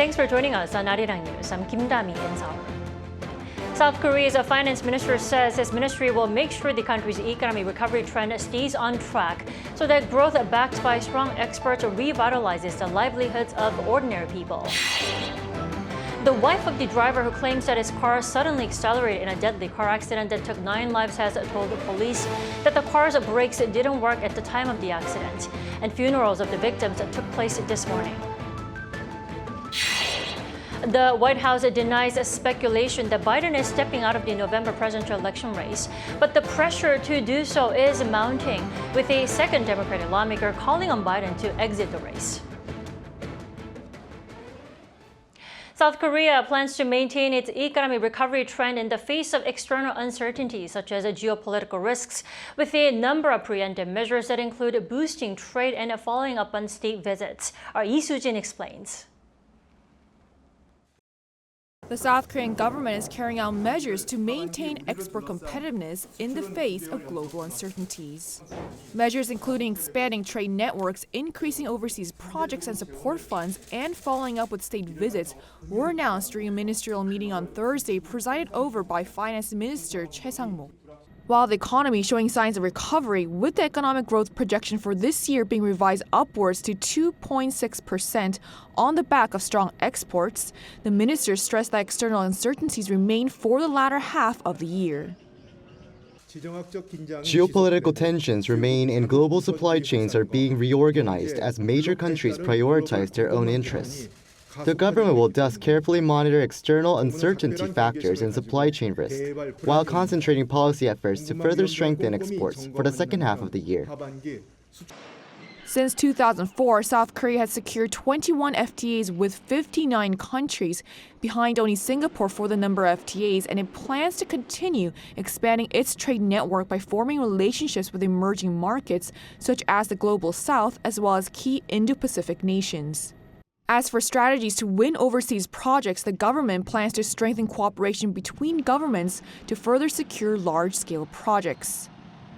Thanks for joining us on Arirang News. I'm Kim Dami in Seoul. South Korea's finance minister says his ministry will make sure the country's economic recovery trend stays on track so that growth backed by strong exports revitalizes the livelihoods of ordinary people. The wife of the driver who claims that his car suddenly accelerated in a deadly car accident that took 9 lives has told the police that the car's brakes didn't work at the time of the accident, and funerals of the victims took place this morning. The White House denies speculation that Biden is stepping out of the November presidential election race, but the pressure to do so is mounting, with a second Democratic lawmaker calling on Biden to exit the race. South Korea plans to maintain its economic recovery trend in the face of external uncertainties such as geopolitical risks, with a number of preemptive measures that include boosting trade and following up on state visits. Our Lee Soo-jin explains. The South Korean government is carrying out measures to maintain export competitiveness in the face of global uncertainties. Measures including expanding trade networks, increasing overseas projects and support funds, and following up with state visits were announced during a ministerial meeting on Thursday presided over by Finance Minister Choi Sang-mok. While the economy is showing signs of recovery, with the economic growth projection for this year being revised upwards to 2.6% on the back of strong exports, the minister stressed that external uncertainties remain for the latter half of the year. Geopolitical tensions remain and global supply chains are being reorganized as major countries prioritize their own interests. The government will thus carefully monitor external uncertainty factors and supply chain risks, while concentrating policy efforts to further strengthen exports for the second half of the year. Since 2004, South Korea has secured 21 FTAs with 59 countries, behind only Singapore for the number of FTAs, and it plans to continue expanding its trade network by forming relationships with emerging markets such as the Global South as well as key Indo-Pacific nations. As for strategies to win overseas projects, the government plans to strengthen cooperation between governments to further secure large-scale projects.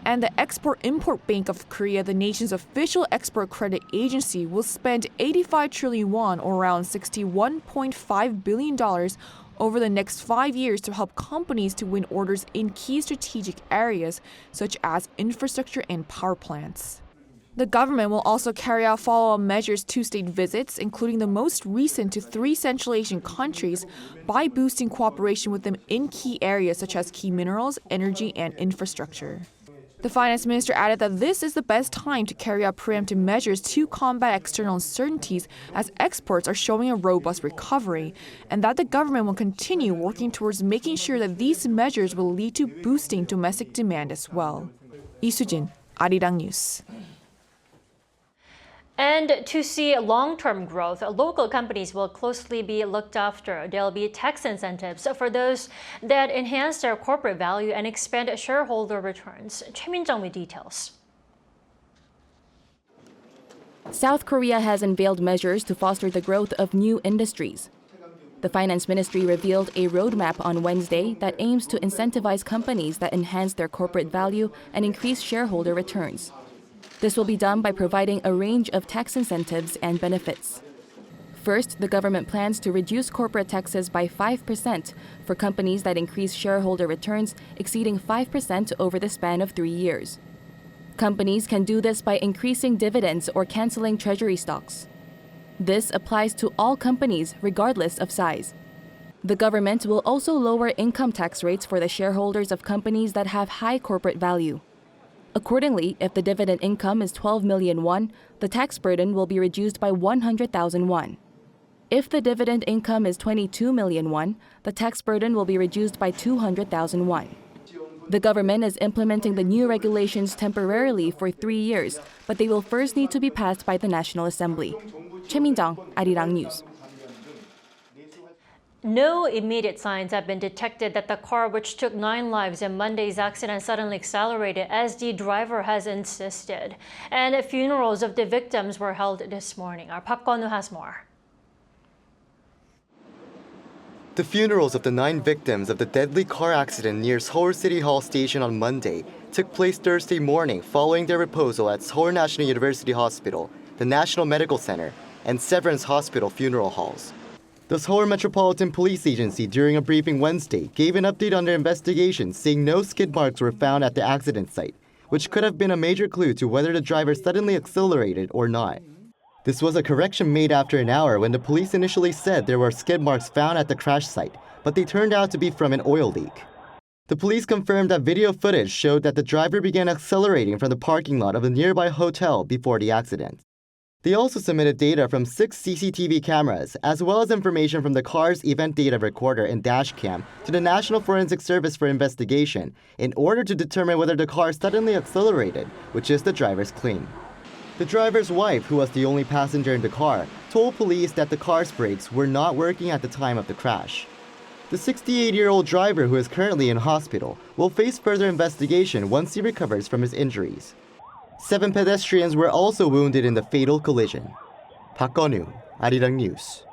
And the Export-Import Bank of Korea, the nation's official export credit agency, will spend 85 trillion won, or around $61.5 billion, over the next 5 years to help companies to win orders in key strategic areas such as infrastructure and power plants. The government will also carry out follow-up measures to state visits, including the most recent to 3 Central Asian countries, by boosting cooperation with them in key areas such as key minerals, energy, and infrastructure. The finance minister added that this is the best time to carry out preemptive measures to combat external uncertainties as exports are showing a robust recovery, and that the government will continue working towards making sure that these measures will lead to boosting domestic demand as well. Lee Soo-jin, Arirang News. And to see long-term growth, local companies will closely be looked after. There'll be tax incentives for those that enhance their corporate value and expand shareholder returns. Choi Min-jung with details. South Korea has unveiled measures to foster the growth of new industries. The Finance Ministry revealed a roadmap on Wednesday that aims to incentivize companies that enhance their corporate value and increase shareholder returns. This will be done by providing a range of tax incentives and benefits. First, the government plans to reduce corporate taxes by 5% for companies that increase shareholder returns exceeding 5% over the span of 3 years. Companies can do this by increasing dividends or canceling treasury stocks. This applies to all companies, regardless of size. The government will also lower income tax rates for the shareholders of companies that have high corporate value. Accordingly, if the dividend income is 12 million won, the tax burden will be reduced by 100,000 won. If the dividend income is 22 million won, the tax burden will be reduced by 200,000 won. The government is implementing the new regulations temporarily for 3 years, but they will first need to be passed by the National Assembly. Choi Min-jung, Arirang News. No immediate signs have been detected that the car which took 9 lives in Monday's accident suddenly accelerated, as the driver has insisted. And funerals of the victims were held this morning. Our Park Kwon-woo has more. The funerals of the 9 victims of the deadly car accident near Seoul City Hall Station on Monday took place Thursday morning following their reposal at Seoul National University Hospital, the National Medical Center, and Severance Hospital funeral halls. The Seoul Metropolitan Police Agency, during a briefing Wednesday, gave an update on their investigation, saying no skid marks were found at the accident site, which could have been a major clue to whether the driver suddenly accelerated or not. This was a correction made after an hour when the police initially said there were skid marks found at the crash site, but they turned out to be from an oil leak. The police confirmed that video footage showed that the driver began accelerating from the parking lot of a nearby hotel before the accident. They also submitted data from 6 CCTV cameras, as well as information from the car's event data recorder and dashcam to the National Forensic Service for investigation in order to determine whether the car suddenly accelerated, which is the driver's claim. The driver's wife, who was the only passenger in the car, told police that the car's brakes were not working at the time of the crash. The 68-year-old driver, who is currently in hospital, will face further investigation once he recovers from his injuries. 7 pedestrians were also wounded in the fatal collision. 박건우, Arirang News.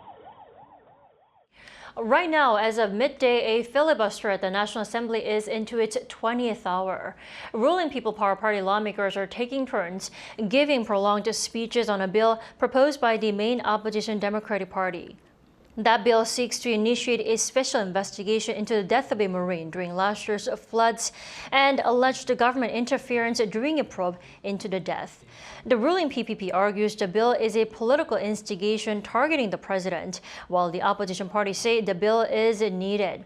Right now, as of midday, a filibuster at the National Assembly is into its 20th hour. Ruling People Power Party lawmakers are taking turns giving prolonged speeches on a bill proposed by the main opposition Democratic Party. That bill seeks to initiate a special investigation into the death of a Marine during last year's floods and alleged government interference during a probe into the death. The ruling PPP argues the bill is a political instigation targeting the president, while the opposition parties say the bill is needed.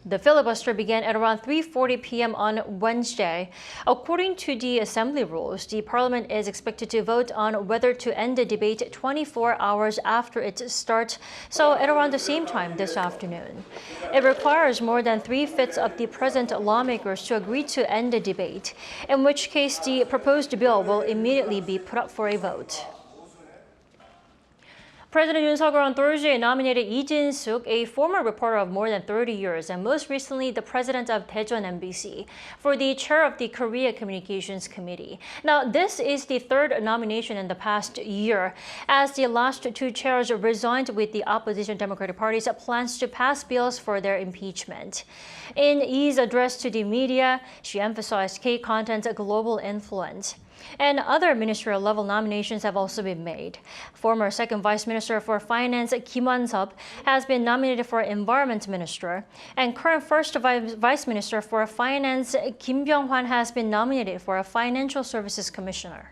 The filibuster began at around 3:40 p.m. on Wednesday. According to the Assembly rules, the Parliament is expected to vote on whether to end the debate 24 hours after its start, so at around the same time this afternoon. It requires more than 3/5 of the present lawmakers to agree to end the debate, in which case the proposed bill will immediately be put up for a vote. President Yoon Suk-yeol on Thursday nominated Lee Jin-suk, a former reporter of more than 30 years and most recently the president of Daejeon MBC, for the chair of the Korea Communications Committee. Now, this is the third nomination in the past year, as the last 2 chairs resigned with the opposition Democratic Party's plans to pass bills for their impeachment. In Lee's address to the media, she emphasized K-content's global influence. And other ministerial-level nominations have also been made. Former Second Vice Minister for Finance Kim Won-sup has been nominated for Environment Minister, and current First Vice Minister for Finance Kim Byung-hwan has been nominated for a Financial Services Commissioner.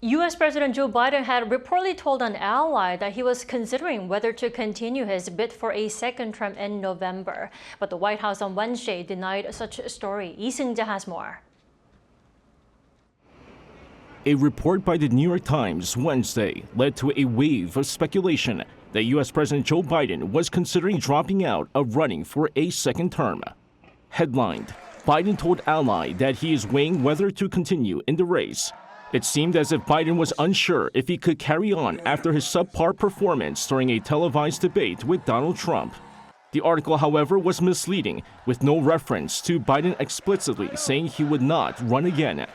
U.S. President Joe Biden had reportedly told an ally that he was considering whether to continue his bid for a second term in November. But the White House on Wednesday denied such a story. Lee Seung-jae has more. A report by the New York Times Wednesday led to a wave of speculation that U.S. President Joe Biden was considering dropping out of running for a second term. Headlined, Biden told ally that he is weighing whether to continue in the race. It seemed as if Biden was unsure if he could carry on after his subpar performance during a televised debate with Donald Trump. The article, however, was misleading, with no reference to Biden explicitly saying he would not run again.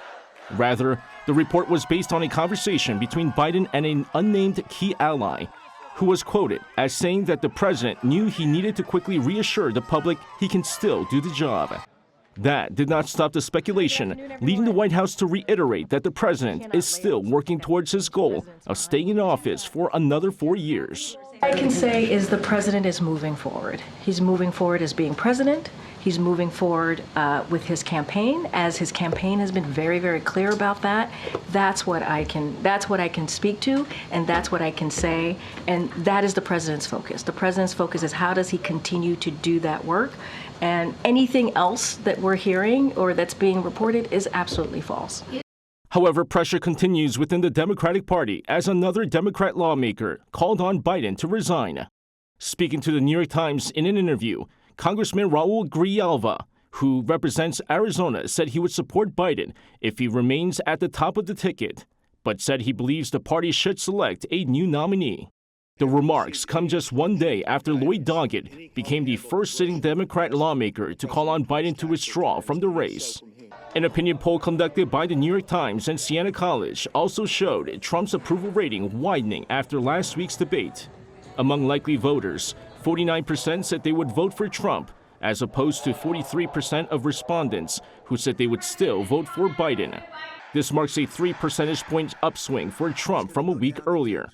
Rather, the report was based on a conversation between Biden and an unnamed key ally, who was quoted as saying that the president knew he needed to quickly reassure the public he can still do the job. That did not stop the speculation, leading the White House to reiterate that the president is still working towards his goal of staying in office for another 4 years. What I can say is the president is moving forward. He's moving forward as being president. He's moving forward with his campaign, as his campaign has been very, very clear about that. That's what I can speak to, and that's what I can say, and that is the president's focus. The president's focus is how does he continue to do that work, and anything else that we're hearing or that's being reported is absolutely false. However, pressure continues within the Democratic Party as another Democrat lawmaker called on Biden to resign. Speaking to the New York Times in an interview, Congressman Raul Grijalva, who represents Arizona, said he would support Biden if he remains at the top of the ticket, but said he believes the party should select a new nominee. The remarks come just one day after Lloyd Doggett became the first sitting Democrat lawmaker to call on Biden to withdraw from the race. An opinion poll conducted by the New York Times and Siena College also showed Trump's approval rating widening after last week's debate. Among likely voters, 49% said they would vote for Trump, as opposed to 43% of respondents who said they would still vote for Biden. This marks a 3 percentage point upswing for Trump from a week earlier.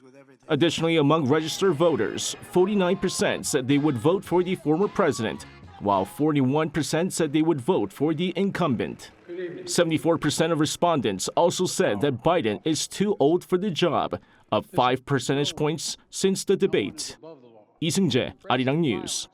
Additionally, among registered voters, 49% said they would vote for the former president, while 41% said they would vote for the incumbent. 74% of respondents also said that Biden is too old for the job, up 5 percentage points since the debate. 이승재, Arirang News.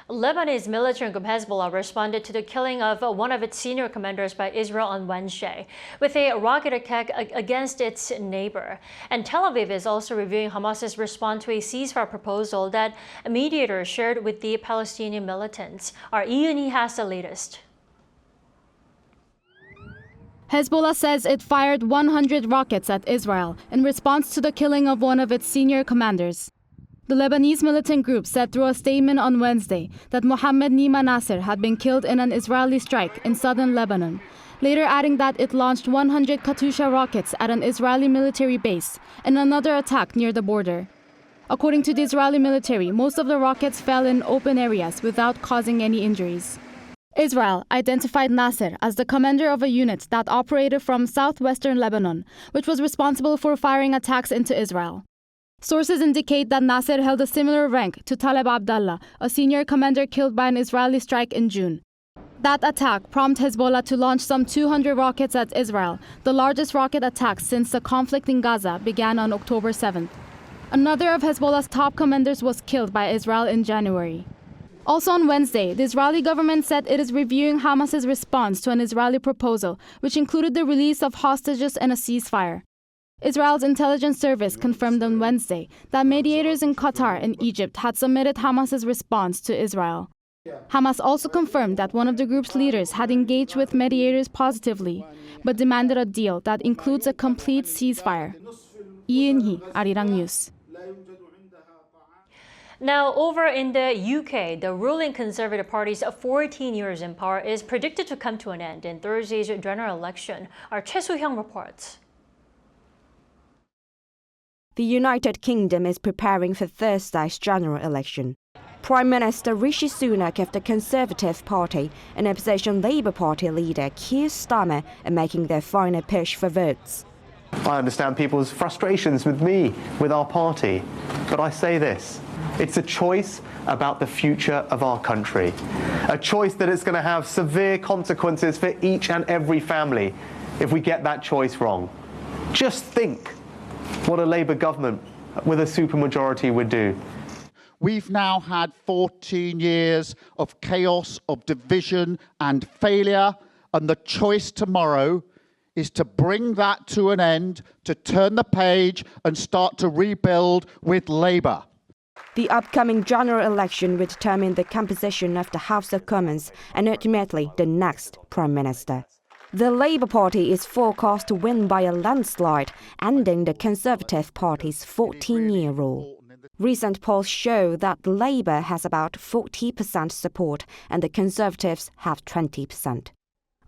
Lebanese militant group Hezbollah responded to the killing of one of its senior commanders by Israel on Wednesday with a rocket attack against its neighbor. And Tel Aviv is also reviewing Hamas's response to a ceasefire proposal that a mediator shared with the Palestinian militants. Our Ian has the latest. Hezbollah says it fired 100 rockets at Israel in response to the killing of one of its senior commanders. The Lebanese militant group said through a statement on Wednesday that Mohammed Nima Nasser had been killed in an Israeli strike in southern Lebanon, later adding that it launched 100 Katyusha rockets at an Israeli military base in another attack near the border. According to the Israeli military, most of the rockets fell in open areas without causing any injuries. Israel identified Nasser as the commander of a unit that operated from southwestern Lebanon, which was responsible for firing attacks into Israel. Sources indicate that Nasser held a similar rank to Taleb Abdallah, a senior commander killed by an Israeli strike in June. That attack prompted Hezbollah to launch some 200 rockets at Israel, the largest rocket attack since the conflict in Gaza began on October 7th. Another of Hezbollah's top commanders was killed by Israel in January. Also on Wednesday, the Israeli government said it is reviewing Hamas's response to an Israeli proposal, which included the release of hostages and a ceasefire. Israel's intelligence service confirmed on Wednesday that mediators in Qatar and Egypt had submitted Hamas's response to Israel. Hamas also confirmed that one of the group's leaders had engaged with mediators positively, but demanded a deal that includes a complete ceasefire. Ian Hee, Arirang News. Now, over in the UK, the ruling Conservative Party's 14 years in power is predicted to come to an end in Thursday's general election. Our Choi Soo-hyung reports. The United Kingdom is preparing for Thursday's general election. Prime Minister Rishi Sunak of the Conservative Party and opposition Labour Party leader Keir Starmer are making their final push for votes. I understand people's frustrations with me, with our party, but I say this. It's a choice about the future of our country. A choice that is going to have severe consequences for each and every family if we get that choice wrong. Just think what a Labour government with a supermajority would do. We've now had 14 years of chaos, of division and failure, and the choice tomorrow is to bring that to an end, to turn the page and start to rebuild with Labour. The upcoming general election will determine the composition of the House of Commons and ultimately the next Prime Minister. The Labour Party is forecast to win by a landslide, ending the Conservative Party's 14-year rule. Recent polls show that Labour has about 40% support and the Conservatives have 20%.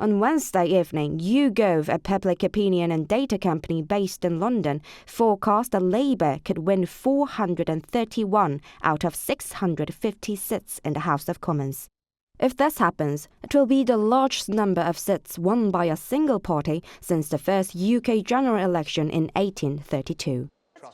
On Wednesday evening, YouGov, a public opinion and data company based in London, forecast that Labour could win 431 out of 650 seats in the House of Commons. If this happens, it will be the largest number of seats won by a single party since the first UK general election in 1832.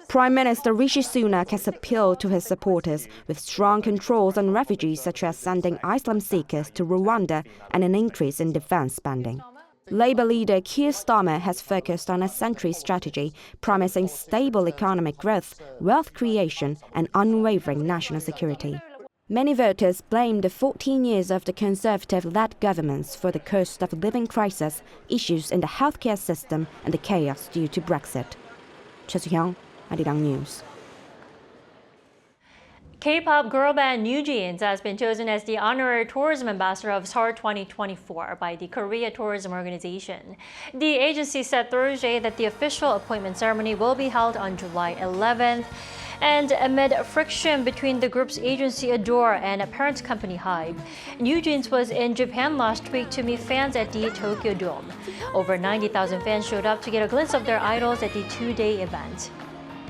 Prime Minister Rishi Sunak has appealed to his supporters with strong controls on refugees, such as sending asylum seekers to Rwanda and an increase in defence spending. Labour leader Keir Starmer has focused on a century strategy promising stable economic growth, wealth creation and unwavering national security. Many voters blame the 14 years of the Conservative-led governments for the cost of living crisis, issues in the healthcare system and the chaos due to Brexit. Choi Soo-hyung, Arirang News. K-pop girl band NewJeans has been chosen as the Honorary Tourism Ambassador of Seoul 2024 by the Korea Tourism Organization. The agency said Thursday that the official appointment ceremony will be held on July 11th. And amid friction between the group's agency Adore and parent company Hybe, NewJeans was in Japan last week to meet fans at the Tokyo Dome. Over 90,000 fans showed up to get a glimpse of their idols at the two-day event.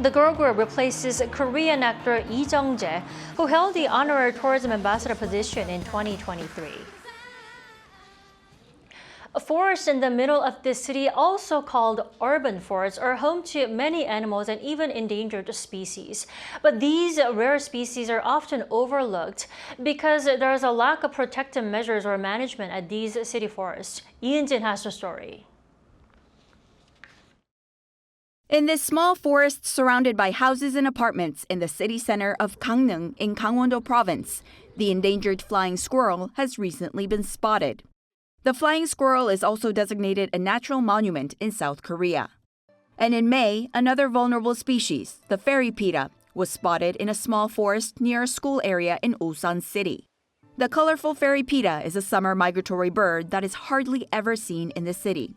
The girl group replaces Korean actor Lee Jung-jae, who held the Honorary Tourism Ambassador position in 2023. Forests in the middle of the city, also called urban forests, are home to many animals and even endangered species. But these rare species are often overlooked because there's a lack of protective measures or management at these city forests. Eun-jin has the story. In this small forest surrounded by houses and apartments in the city center of Gangneung in Gangwon-do Province, the endangered flying squirrel has recently been spotted. The flying squirrel is also designated a natural monument in South Korea. And in May, another vulnerable species, the fairy pita, was spotted in a small forest near a school area in Ulsan City. The colorful fairy pita is a summer migratory bird that is hardly ever seen in the city.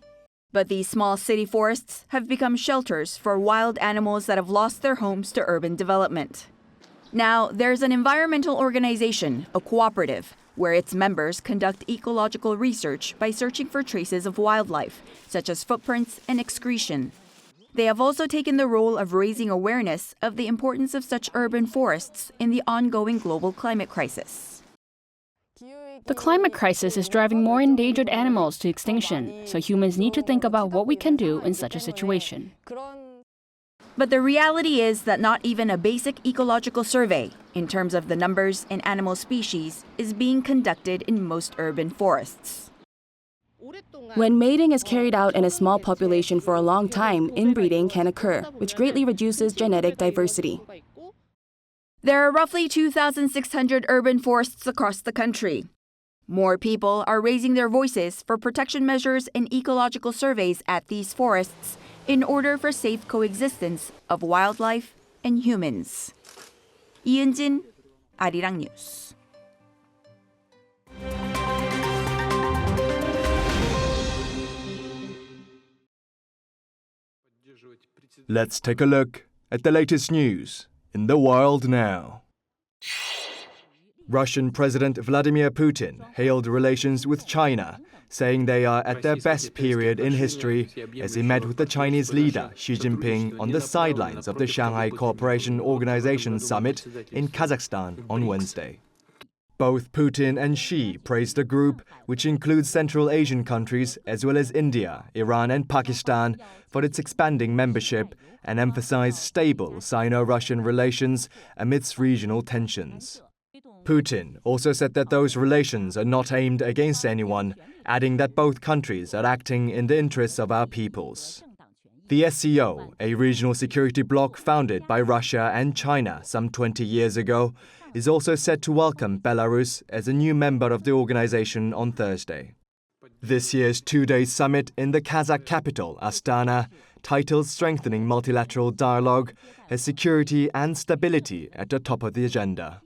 But these small city forests have become shelters for wild animals that have lost their homes to urban development. Now, there's an environmental organization, a cooperative, where its members conduct ecological research by searching for traces of wildlife, such as footprints and excretion. They have also taken the role of raising awareness of the importance of such urban forests in the ongoing global climate crisis. The climate crisis is driving more endangered animals to extinction, so humans need to think about what we can do in such a situation. But the reality is that not even a basic ecological survey, in terms of the numbers and animal species, is being conducted in most urban forests. When mating is carried out in a small population for a long time, inbreeding can occur, which greatly reduces genetic diversity. There are roughly 2,600 urban forests across the country. More people are raising their voices for protection measures and ecological surveys at these forests in order for safe coexistence of wildlife and humans. Eun-jin, Arirang News. Let's take a look at the latest news in the world now. Russian President Vladimir Putin hailed relations with China, saying they are at their best period in history as he met with the Chinese leader Xi Jinping on the sidelines of the Shanghai Cooperation Organization summit in Kazakhstan on Wednesday. Both Putin and Xi praised the group, which includes Central Asian countries as well as India, Iran and Pakistan, for its expanding membership and emphasized stable Sino-Russian relations amidst regional tensions. Putin also said that those relations are not aimed against anyone, adding that both countries are acting in the interests of our peoples. The SCO, a regional security bloc founded by Russia and China some 20 years ago, is also set to welcome Belarus as a new member of the organization on Thursday. This year's two-day summit in the Kazakh capital, Astana, titled Strengthening Multilateral Dialogue, has security and stability at the top of the agenda.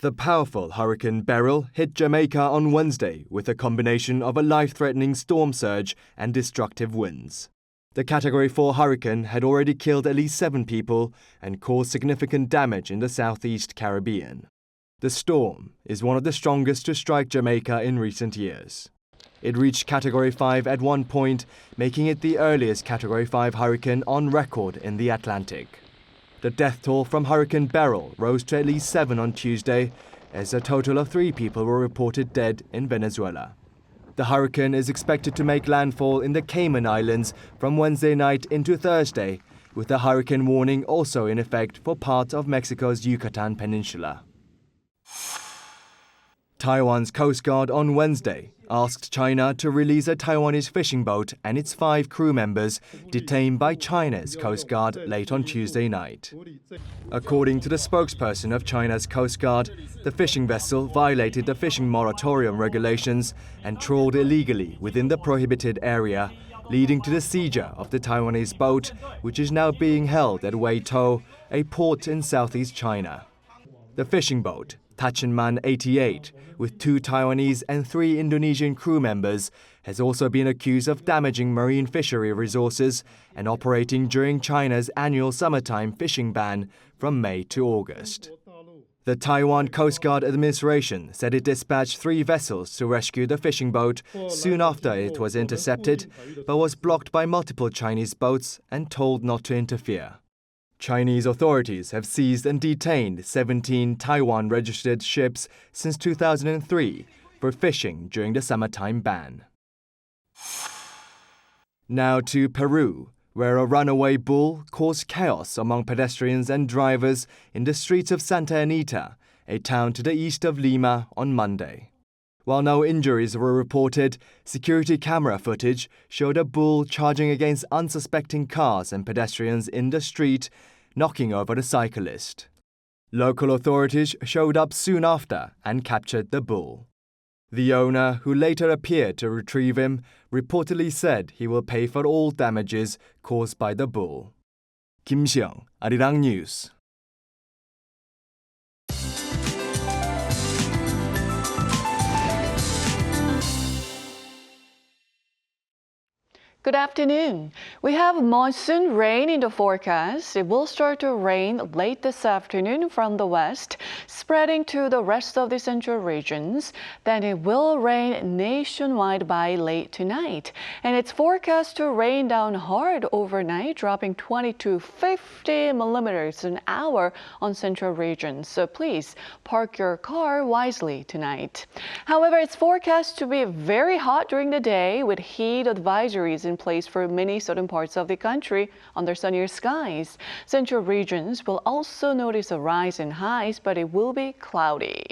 The powerful Hurricane Beryl hit Jamaica on Wednesday with a combination of a life-threatening storm surge and destructive winds. The Category 4 hurricane had already killed at least 7 people and caused significant damage in the southeast Caribbean. The storm is one of the strongest to strike Jamaica in recent years. It reached Category 5 at one point, making it the earliest Category 5 hurricane on record in the Atlantic. The death toll from Hurricane Beryl rose to at least 7 on Tuesday, as a total of 3 people were reported dead in Venezuela. The hurricane is expected to make landfall in the Cayman Islands from Wednesday night into Thursday, with a hurricane warning also in effect for part of Mexico's Yucatan Peninsula. Taiwan's Coast Guard on Wednesday asked China to release a Taiwanese fishing boat and its 5 crew members detained by China's Coast Guard late on Tuesday night. According to the spokesperson of China's Coast Guard, the fishing vessel violated the fishing moratorium regulations and trawled illegally within the prohibited area, leading to the seizure of the Taiwanese boat, which is now being held at Weitou, a port in southeast China. The fishing boat, Tachinman 88, with 2 Taiwanese and 3 Indonesian crew members, has also been accused of damaging marine fishery resources and operating during China's annual summertime fishing ban from May to August. The Taiwan Coast Guard Administration said it dispatched 3 vessels to rescue the fishing boat soon after it was intercepted, but was blocked by multiple Chinese boats and told not to interfere. Chinese authorities have seized and detained 17 Taiwan-registered ships since 2003 for fishing during the summertime ban. Now to Peru, where a runaway bull caused chaos among pedestrians and drivers in the streets of Santa Anita, a town to the east of Lima, on Monday. While no injuries were reported, security camera footage showed a bull charging against unsuspecting cars and pedestrians in the street, knocking over the cyclist. Local authorities showed up soon after and captured the bull. The owner, who later appeared to retrieve him, reportedly said he will pay for all damages caused by the bull. Kim Seong, Arirang News. Good afternoon. We have monsoon rain in the forecast. It will start to rain late this afternoon from the west, spreading to the rest of the central regions. Then it will rain nationwide by late tonight. And it's forecast to rain down hard overnight, dropping 20 to 50 millimeters an hour on central regions. So please park your car wisely tonight. However, it's forecast to be very hot during the day with heat advisories in place for many southern parts of the country under sunnier skies. Central regions will also notice a rise in highs, but it will be cloudy.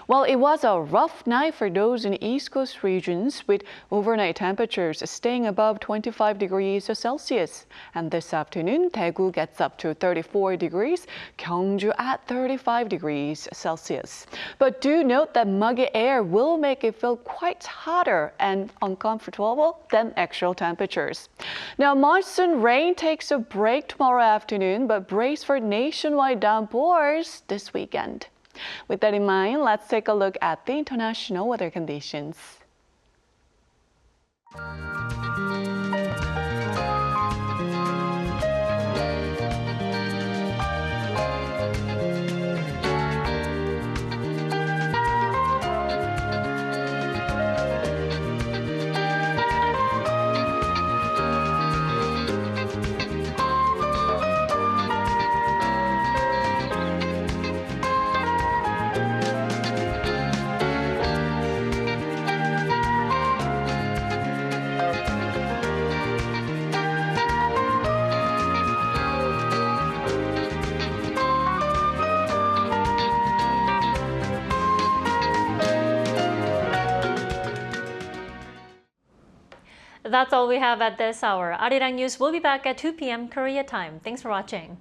Well, it was a rough night for those in East Coast regions, with overnight temperatures staying above 25 degrees Celsius. And this afternoon, Daegu gets up to 34 degrees, Gyeongju at 35 degrees Celsius. But do note that muggy air will make it feel quite hotter and uncomfortable than actual temperatures. Now, monsoon rain takes a break tomorrow afternoon, but brace for nationwide downpours this weekend. With that in mind, let's take a look at the international weather conditions. That's all we have at this hour. Arirang News will be back at 2 p.m. Korea time. Thanks for watching.